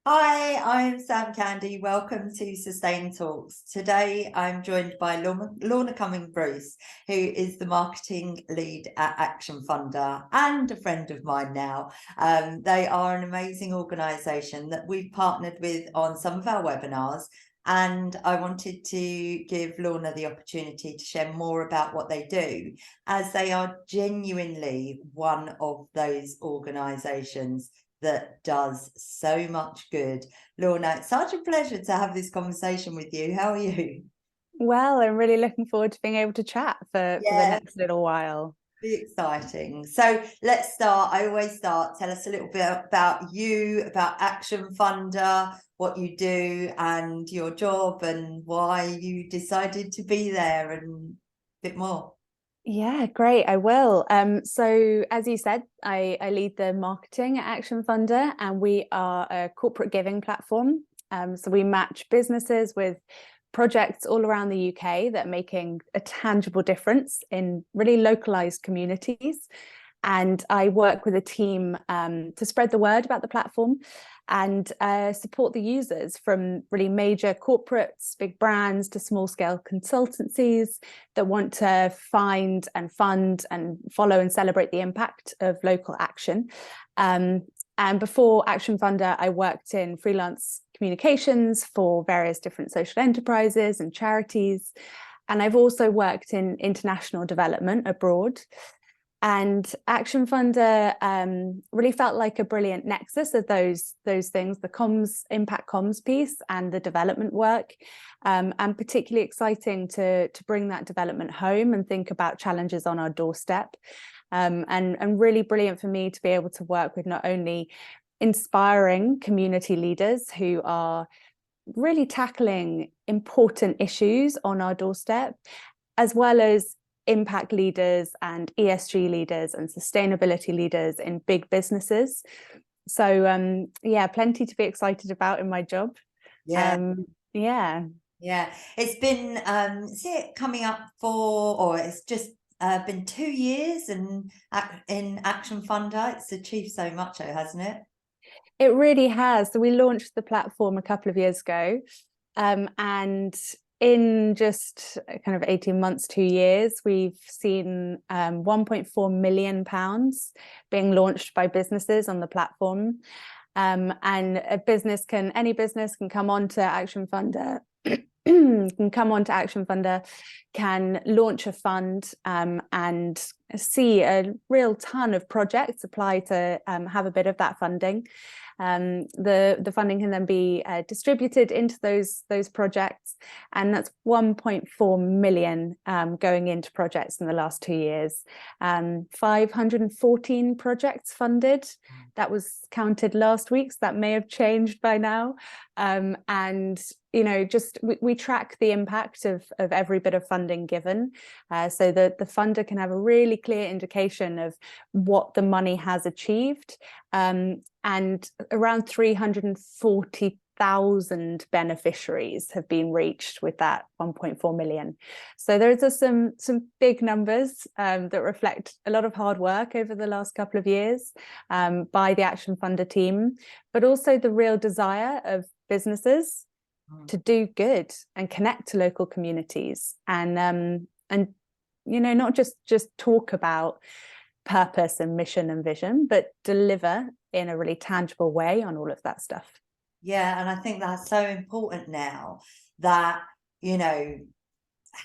Hi, I'm Sam Candy. Welcome to Sustain Talks. Today I'm joined by Lorna Cumming-Bruce, who is the marketing lead at ActionFunder and a friend of mine now. They are an amazing organisation that we've partnered with on some of our webinars. And I wanted to give Lorna the opportunity to share more about what they do, as they are genuinely one of those organisations that does so much good. Lorna, it's such a pleasure to have this conversation with you. How are you? Well, I'm really looking forward to being able to chat for the Yeah, next little while. be exciting. So let's start. I always start. Tell us a little bit about you, about Action Funder, what you do, and your job, and why you decided to be there, and a bit more. Yeah, great. I will. So as you said, I lead the marketing at Action Funder, and we are a corporate giving platform. So we match businesses with projects all around the UK that are making a tangible difference in really localized communities. And I work with a team to spread the word about the platform and support the users, from really major corporates, big brands, to small scale consultancies that want to find and fund and follow and celebrate the impact of local action. And before Action Funder, I worked in freelance communications for various different social enterprises and charities. And I've also worked in international development abroad. And Action Funder really felt like a brilliant nexus of those things, the comms, impact comms piece and the development work, and particularly exciting to bring that development home and think about challenges on our doorstep. And really brilliant for me to be able to work with not only inspiring community leaders who are really tackling important issues on our doorstep, as well as impact leaders and ESG leaders and sustainability leaders in big businesses. So yeah, plenty to be excited about in my job. Yeah. Yeah. Yeah, it's been is it coming up for, or it's just been 2 years, and in Action Funder, it's achieved so much, though, hasn't it? It really has. So we launched the platform a couple of years ago, and in just kind of 18 months, 2 years, we've seen £1.4 million being launched by businesses on the platform. And any business can come on to Action Funder, can launch a fund and see a real ton of projects apply to have a bit of that funding. The funding can then be distributed into those projects, and that's 1.4 million going into projects in the last 2 years. 514 projects funded. That was counted last week, so that may have changed by now. And just we track the impact of every bit of funding given, so that the funder can have a really clear indication of what the money has achieved. And around 340,000 beneficiaries have been reached with that 1.4 million. So those are some big numbers that reflect a lot of hard work over the last couple of years by the Action Funder team, but also the real desire of businesses to do good and connect to local communities, and not just talk about purpose and mission and vision, but deliver in a really tangible way on all of that stuff. Yeah, and I think that's so important now, that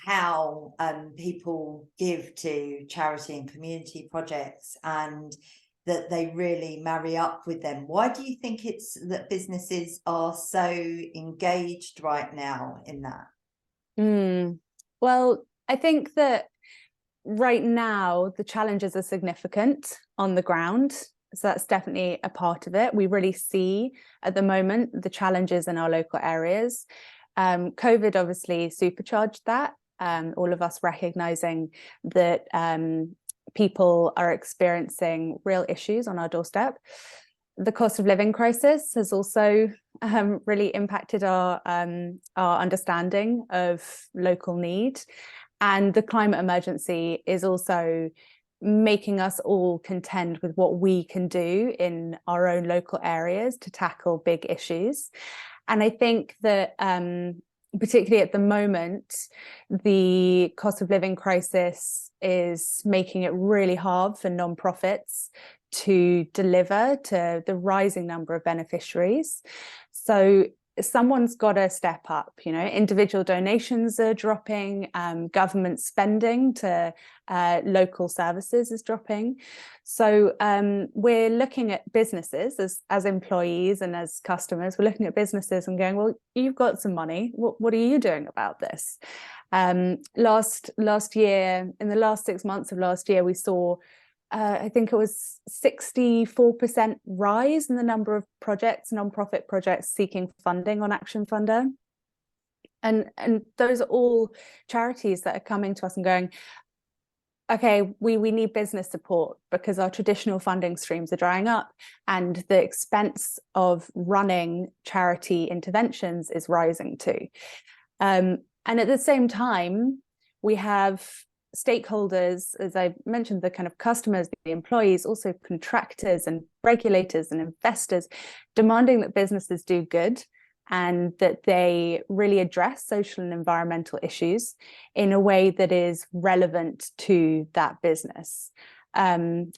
how people give to charity and community projects, and that they really marry up with them. Why do you think it's that businesses are so engaged right now in that? Well, I think that right now the challenges are significant on the ground. So that's definitely a part of it. We really see at the moment the challenges in our local areas. COVID obviously supercharged that. All of us recognizing that people are experiencing real issues on our doorstep. The cost of living crisis has also really impacted our understanding of local need. And the climate emergency is also making us all contend with what we can do in our own local areas to tackle big issues. And I think that particularly at the moment, the cost of living crisis is making it really hard for nonprofits to deliver to the rising number of beneficiaries. So someone's got to step up. Individual donations are dropping, government spending to local services is dropping. So we're looking at businesses as employees and as customers. We're looking at businesses and going, well, you've got some money. What are you doing about this? Last year, in the last 6 months of last year, we saw I think it was 64% rise in the number of projects, nonprofit projects seeking funding on ActionFunder. And those are all charities that are coming to us and going, okay, we need business support because our traditional funding streams are drying up and the expense of running charity interventions is rising too. And at the same time, we have stakeholders, as I mentioned, the kind of customers, the employees, also contractors and regulators and investors, demanding that businesses do good and that they really address social and environmental issues in a way that is relevant to that business. And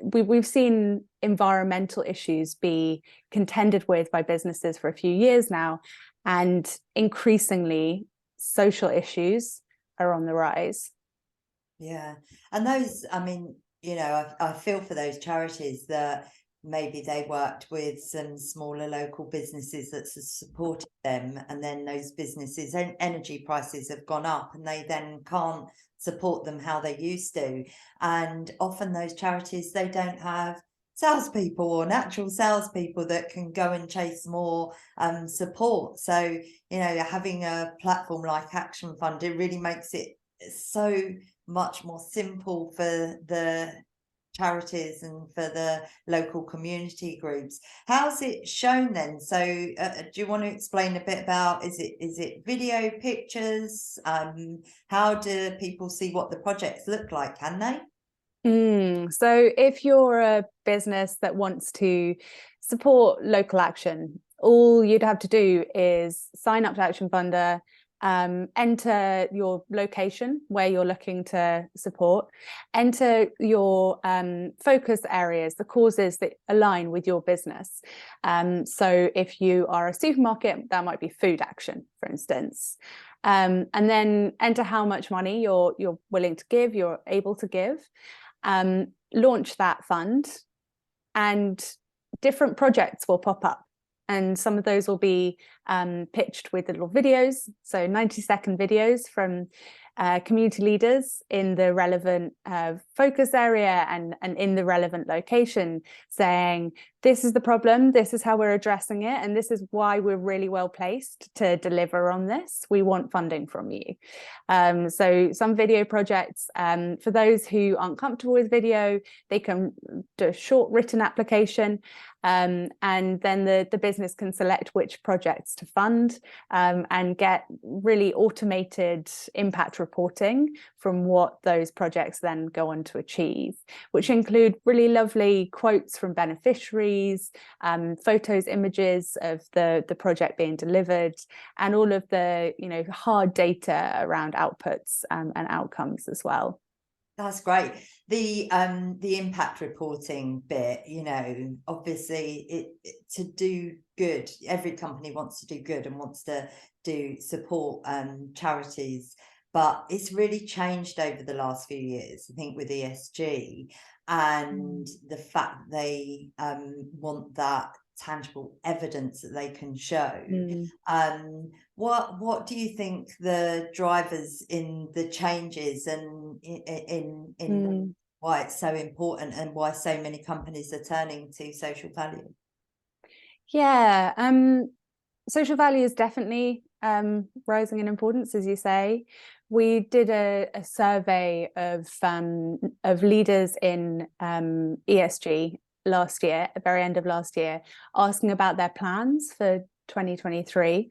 we've seen environmental issues be contended with by businesses for a few years now, and increasingly social issues are on the rise. Yeah, and those, I feel for those charities that maybe they worked with some smaller local businesses that supported them, and then those businesses' energy prices have gone up and they then can't support them how they used to. And often those charities, they don't have salespeople or natural salespeople that can go and chase more support. So, having a platform like ActionFunder really makes it so much more simple for the charities and for the local community groups. How's it shown then? So do you want to explain a bit about, is it video, pictures? How do people see what the projects look like? Can they? So if you're a business that wants to support local action, all you'd have to do is sign up to ActionFunder, enter your location where you're looking to support, enter your focus areas, the causes that align with your business. So if you are a supermarket, that might be food action, for instance. And then enter how much money you're willing to give, you're able to give. Launch that fund, and different projects will pop up. And some of those will be pitched with little videos, so 90-second videos from community leaders in the relevant focus area and in the relevant location, saying, this is the problem, this is how we're addressing it, and this is why we're really well placed to deliver on this. We want funding from you. So some video projects, for those who aren't comfortable with video, they can do a short written application, and then the business can select which projects to fund, and get really automated impact reporting from what those projects then go on to achieve, which include really lovely quotes from beneficiaries, photos, images of the project being delivered, and all of the hard data around outputs and outcomes as well. That's great. The impact reporting bit, obviously to do good, every company wants to do good and wants to support charities, but it's really changed over the last few years, I think, with ESG and the fact they want that tangible evidence that they can show. What do you think the drivers in the changes and in why it's so important and why so many companies are turning to social value? Social value is definitely rising in importance, as you say. We did a survey of leaders in ESG last year, at the very end of last year, asking about their plans for 2023.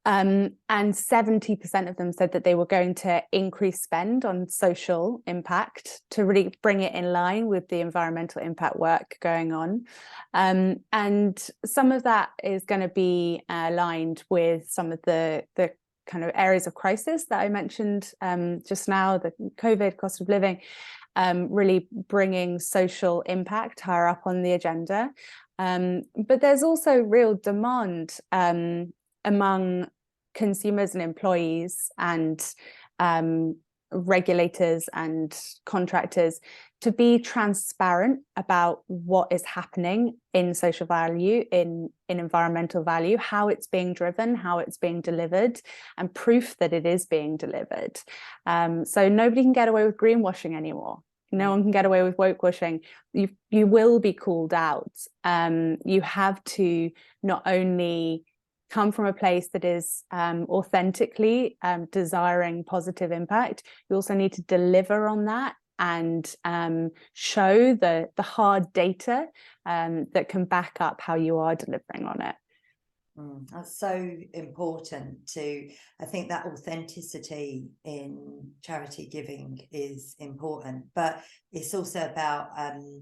And 70% of them said that they were going to increase spend on social impact to really bring it in line with the environmental impact work going on. And some of that is going to be aligned with some of the kind of areas of crisis that I mentioned just now, the COVID, cost of living, really bringing social impact higher up on the agenda. But there's also real demand among consumers and employees and regulators and contractors to be transparent about what is happening in social value, in environmental value, how it's being driven, how it's being delivered, and proof that it is being delivered. So nobody can get away with greenwashing anymore. No one can get away with woke washing. You will be called out. You have to not only come from a place that is authentically desiring positive impact, you also need to deliver on that and show the hard data that can back up how you are delivering on it. That's so important I think that authenticity in charity giving is important, but it's also about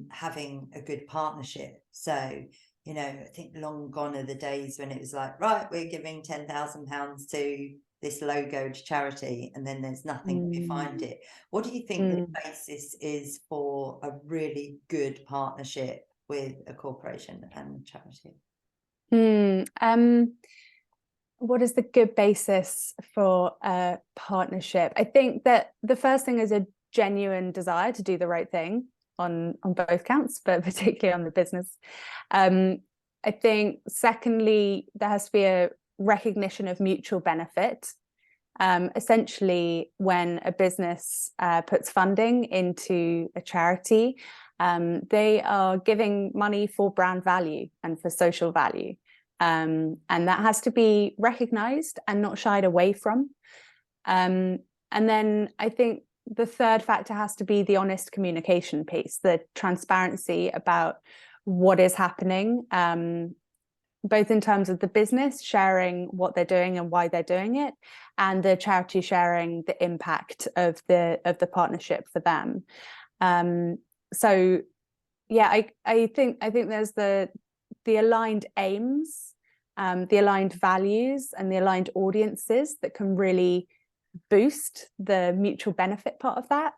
having a good partnership. So, you know, I think long gone are the days when it was like, right, we're giving £10,000 to this logoed charity, and then there's nothing behind it. What do you think the basis is for a really good partnership with a corporation and charity? What is the good basis for a partnership? I think that the first thing is a genuine desire to do the right thing on both counts, but particularly on the business. I think secondly, there has to be a recognition of mutual benefit. Essentially, when a business puts funding into a charity, they are giving money for brand value and for social value. And that has to be recognized and not shied away from. And then I think the third factor has to be the honest communication piece, the transparency about what is happening, both in terms of the business sharing what they're doing and why they're doing it, and the charity sharing the impact of the partnership for them. So yeah, I think there's the aligned aims, the aligned values, and the aligned audiences that can really boost the mutual benefit part of that.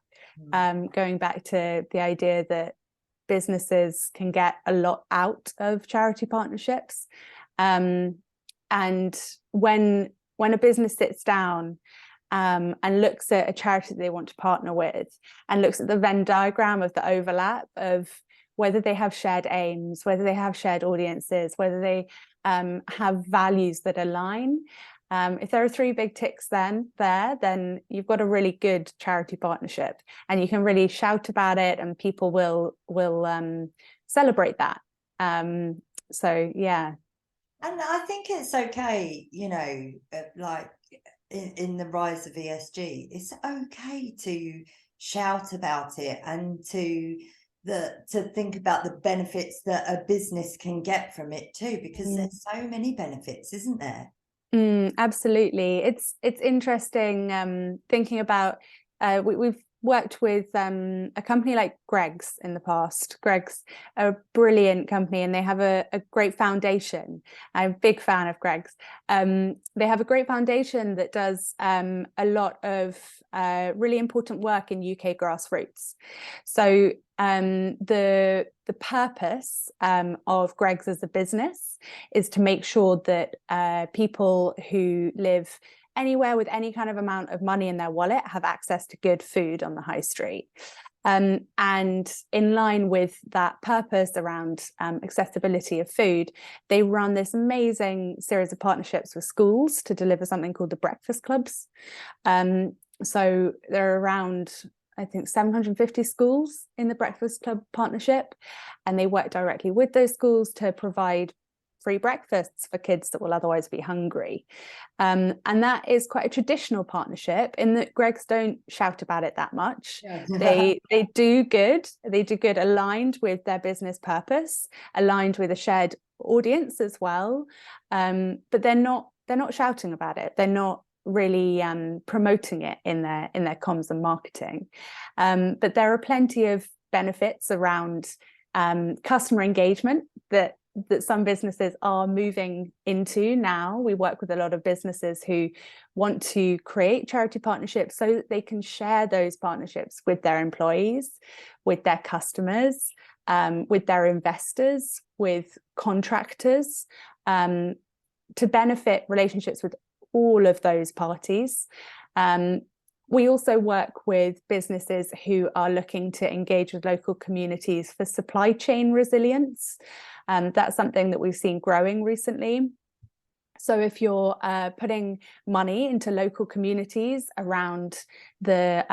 Going back to the idea that businesses can get a lot out of charity partnerships. And when a business sits down and looks at a charity that they want to partner with and looks at the Venn diagram of the overlap of whether they have shared aims, whether they have shared audiences, whether they have values that align, if there are 3 big ticks then you've got a really good charity partnership, and you can really shout about it and people will celebrate that. So yeah. And I think it's okay, you know, like in the rise of ESG, it's okay to shout about it and to think about the benefits that a business can get from it too, because there's so many benefits, isn't there? Absolutely. It's interesting thinking about we've worked with a company like Greggs in the past. Greggs are a brilliant company, and they have a great foundation. I'm a big fan of Greggs. They have a great foundation that does a lot of really important work in UK grassroots. So the purpose of Greggs as a business is to make sure that people who live anywhere with any kind of amount of money in their wallet have access to good food on the high street. And in line with that purpose around accessibility of food, they run this amazing series of partnerships with schools to deliver something called the breakfast clubs. So there are around, I think, 750 schools in the Breakfast Club partnership, and they work directly with those schools to provide free breakfasts for kids that will otherwise be hungry. And that is quite a traditional partnership in that Greggs don't shout about it that much. Yeah. They do good aligned with their business purpose, aligned with a shared audience as well. But they're not shouting about it. They're not really promoting it in their comms and marketing. But there are plenty of benefits around customer engagement that some businesses are moving into now. We work with a lot of businesses who want to create charity partnerships so that they can share those partnerships with their employees, with their customers, with their investors, with contractors, to benefit relationships with all of those parties. We also work with businesses who are looking to engage with local communities for supply chain resilience. That's something that we've seen growing recently. So if you're putting money into local communities around the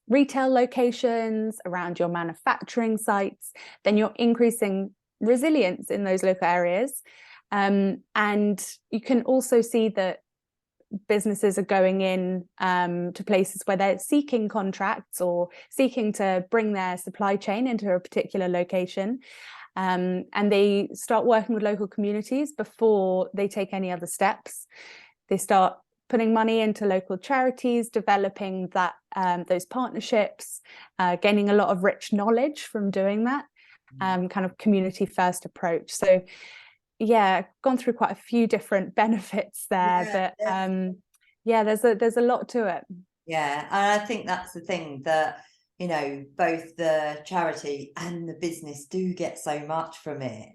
retail locations, around your manufacturing sites, then you're increasing resilience in those local areas. And you can also see that businesses are going in to places where they're seeking contracts or seeking to bring their supply chain into a particular location. And they start working with local communities before they take any other steps. They start putting money into local charities, developing that those partnerships, gaining a lot of rich knowledge from doing that, kind of community first approach. So yeah, gone through quite a few different benefits there, but yeah, there's a lot to it. Yeah, and I think that's the thing, that both the charity and the business do get so much from it.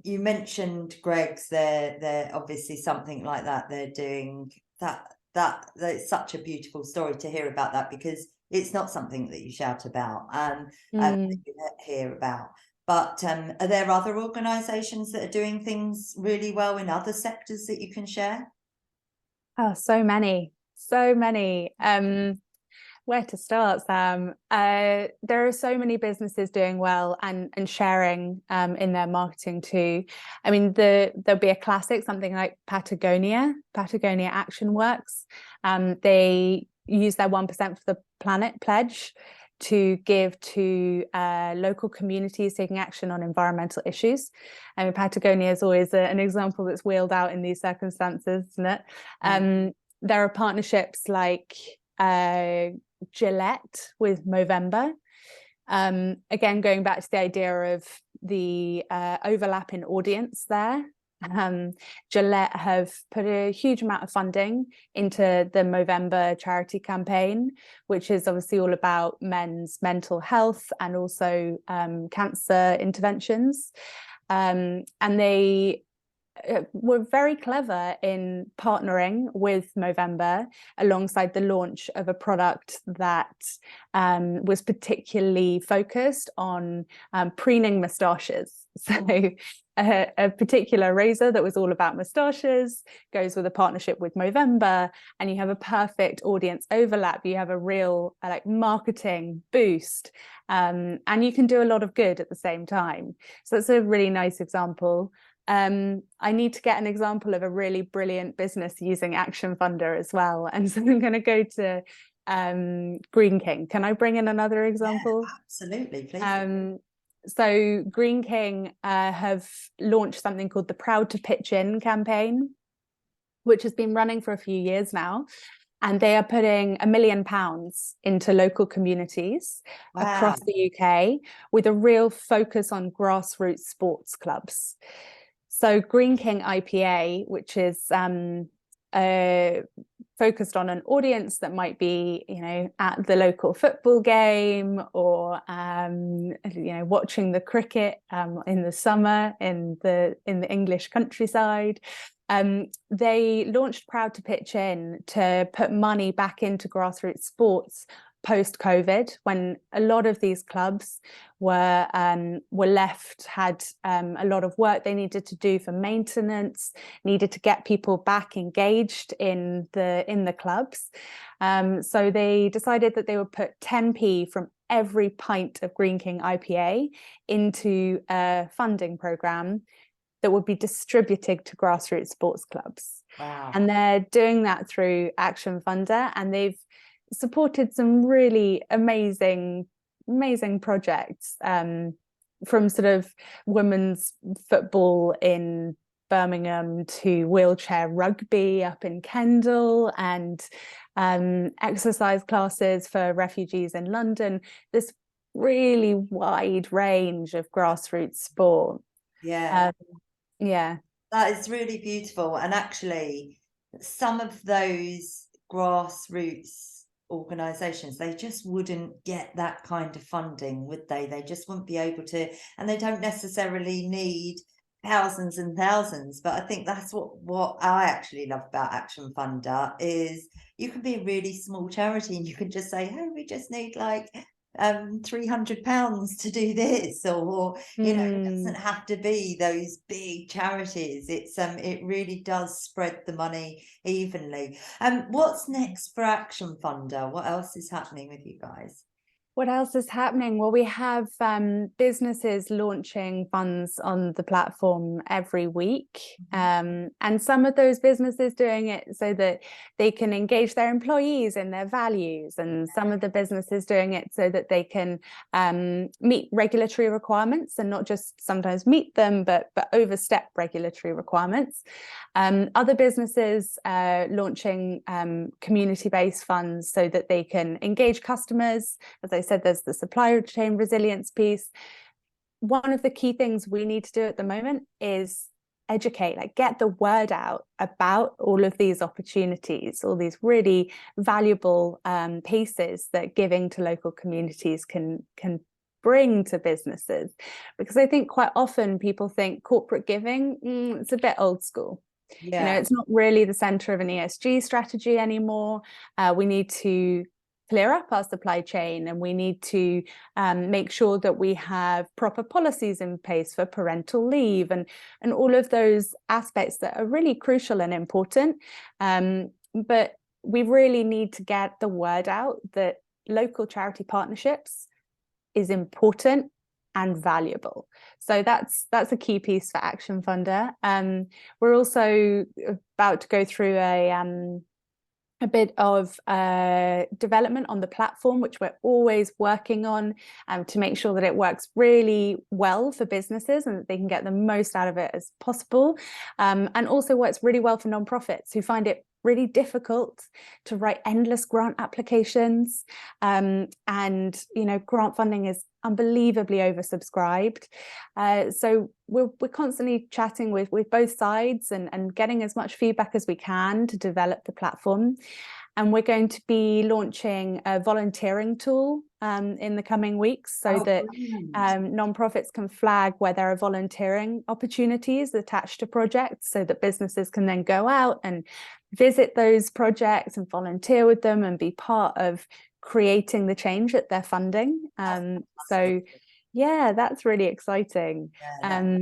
You mentioned Greg's, they're obviously something like that they're doing. That's such a beautiful story to hear about that, because it's not something that you shout about and you hear about. But are there other organisations that are doing things really well in other sectors that you can share? Oh, so many. Where to start, Sam? There are so many businesses doing well and sharing in their marketing too. I mean, there'll be a classic, something like Patagonia Action Works. They use their 1% for the Planet pledge to give to local communities taking action on environmental issues. I mean, Patagonia is always an example that's wheeled out in these circumstances, isn't it? There are partnerships like Gillette with Movember. Again, going back to the idea of the overlap in audience there. Gillette have put a huge amount of funding into the Movember charity campaign, which is obviously all about men's mental health and also cancer interventions. And they were very clever in partnering with Movember alongside the launch of a product that was particularly focused on preening moustaches. So a particular razor that was all about moustaches goes with a partnership with Movember, and you have a perfect audience overlap. You have a real like marketing boost, and you can do a lot of good at the same time. So that's a really nice example. I need to get an example of a really brilliant business using ActionFunder as well, and so I'm going to go to Green King. Can I bring in another example? Yeah, absolutely, please. So Green King have launched something called the Proud to Pitch In campaign, which has been running for a few years now. And they are putting £1 million into local communities across the UK with a real focus on grassroots sports clubs. So Green King IPA, which is focused on an audience that might be, at the local football game or, watching the cricket in the summer in the English countryside. They launched Proud to Pitch In to put money back into grassroots sports post-COVID, when a lot of these clubs were left, had a lot of work they needed to do for maintenance, needed to get people back engaged in the clubs. So they decided that they would put 10p from every pint of Green King IPA into a funding programme that would be distributed to grassroots sports clubs. Wow. And they're doing that through ActionFunder, and they've supported some really amazing projects, from sort of women's football in Birmingham to wheelchair rugby up in Kendal, and exercise classes for refugees in London. This really wide range of grassroots sport. Yeah. Yeah. That is really beautiful. And actually, some of those grassroots organizations, they just wouldn't get that kind of funding, would they? They just wouldn't be able to, and they don't necessarily need thousands and thousands. But I think that's what I actually love about ActionFunder is you can be a really small charity and you can just say, hey, we just need like £300 to do this, or you know, it doesn't have to be those big charities. It's it really does spread the money evenly. What's next for ActionFunder? What else is happening with you guys? What else is happening? Well, we have businesses launching funds on the platform every week. And some of those businesses doing it so that they can engage their employees in their values. And some of the businesses doing it so that they can meet regulatory requirements, and not just sometimes meet them, but overstep regulatory requirements. Other businesses launching community-based funds so that they can engage customers. As I said, there's the supply chain resilience piece. One of the key things we need to do at the moment is educate, like get the word out about all of these opportunities, all these really valuable pieces that giving to local communities can bring to businesses. Because I think quite often people think corporate giving, it's a bit old school. Yeah. You know, it's not really the center of an ESG strategy anymore. We need to clear up our supply chain, and we need to make sure that we have proper policies in place for parental leave and all of those aspects that are really crucial and important. But we really need to get the word out that local charity partnerships is important and valuable. So that's a key piece for ActionFunder. We're also about to go through a bit of development on the platform, which we're always working on to make sure that it works really well for businesses and that they can get the most out of it as possible. And also works really well for nonprofits who find it really difficult to write endless grant applications. And, you know, grant funding is unbelievably oversubscribed. So we're constantly chatting with both sides and getting as much feedback as we can to develop the platform. And we're going to be launching a volunteering tool in the coming weeks so that nonprofits can flag where there are volunteering opportunities attached to projects, so that businesses can then go out and visit those projects and volunteer with them and be part of creating the change that they're funding. So yeah, that's really exciting. Yeah,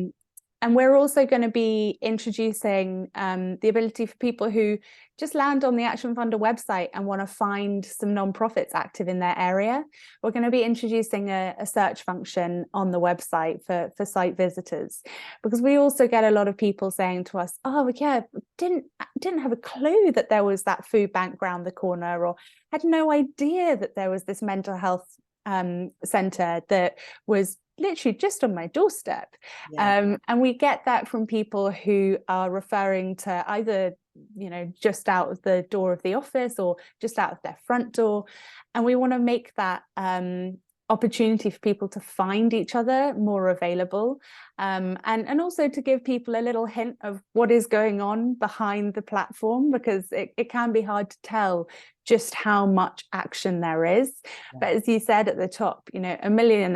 and we're also going to be introducing the ability for people who just land on the ActionFunder website and want to find some nonprofits active in their area. We're going to be introducing a search function on the website for site visitors, because we also get a lot of people saying to us, oh yeah, didn't have a clue that there was that food bank round the corner, or had no idea that there was this mental health centre that was literally just on my doorstep. yeah. And we get that from people who are referring to either, you know, just out of the door of the office or just out of their front door. And we want to make that opportunity for people to find each other more available, and also to give people a little hint of what is going on behind the platform, because it can be hard to tell just how much action there is. But as you said at the top, you know, 1.5 million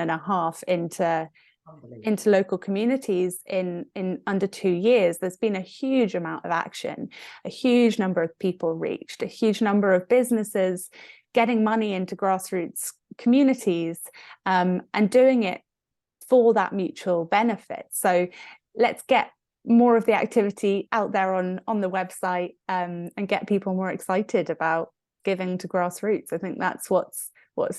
into local communities in under 2 years. There's been a huge amount of action, a huge number of people reached, a huge number of businesses getting money into grassroots communities, and doing it for that mutual benefit. So let's get more of the activity out there on the website, and get people more excited about giving to grassroots. I think that's what's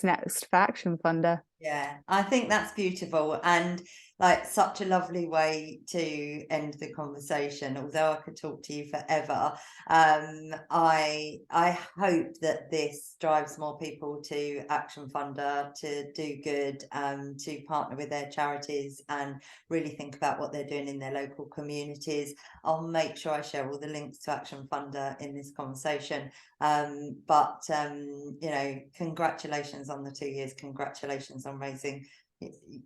next for ActionFunder. Yeah, I think that's beautiful. And like such a lovely way to end the conversation. Although I could talk to you forever, I hope that this drives more people to ActionFunder, to do good, to partner with their charities and really think about what they're doing in their local communities. I'll make sure I share all the links to ActionFunder in this conversation. But you know, congratulations on the 2 years. Congratulations on raising.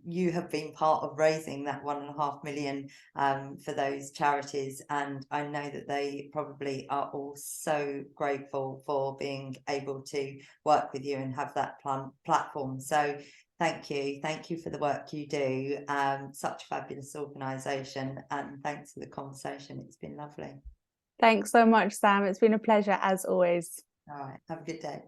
You have been part of raising that 1.5 million for those charities, and I know that they probably are all so grateful for being able to work with you and have that platform. So thank you for the work you do. Such a fabulous organisation, and thanks for the conversation. It's been lovely. Thanks so much, Sam. It's been a pleasure as always. All right, have a good day.